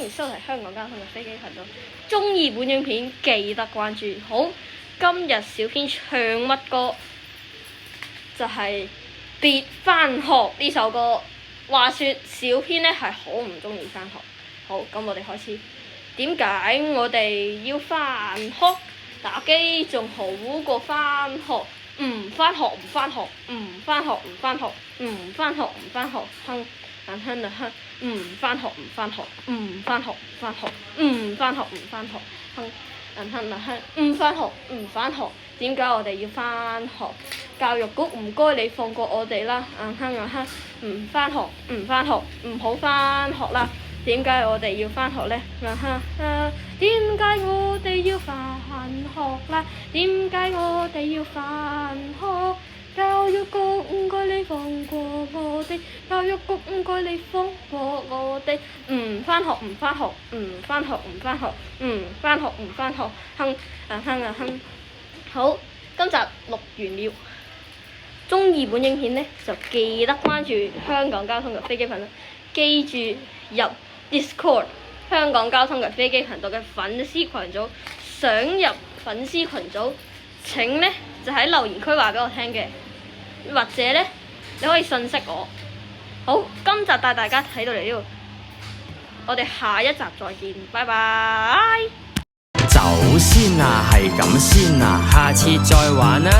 迎收睇香港交通嘅飛機頻道。中意本影片記得關注。好，今日小編唱乜歌？就係別返學呢首歌。話說小編呢係好唔中意返學。好，咁我哋開始。點解我哋要返學？打機仲好過返學。唔返學唔返學，唔返學唔返學，唔返學唔返學，哼哼啊哼，唔返學唔返學，唔返學唔返學，唔返學唔返學，哼哼啊哼，唔返學唔返學，點解我哋要返學？教育局唔該你放過我哋啦，哼啊哼，唔返學唔返學，唔好返學啦。點解我哋要返學呢？點解我哋要返學啦？點解我哋要返學？教育局唔該你放過我哋，教育局唔該你放過我哋。唔返學唔返學，唔返學唔返學，唔返學唔返學，哼哼。好，今集錄完了。中意本影片呢，就記得關注香港交通嘅飛機頻道，記住入Discord 香港交通嘅飛機頻道嘅粉絲群組，想入粉絲群組請呢就喺留言區話俾我聽嘅，或者呢你可以信息我。好，今集帶大家睇到嚟呢度，我哋下一集再見，拜拜。走先啊，係咁先啊，下次再玩啦。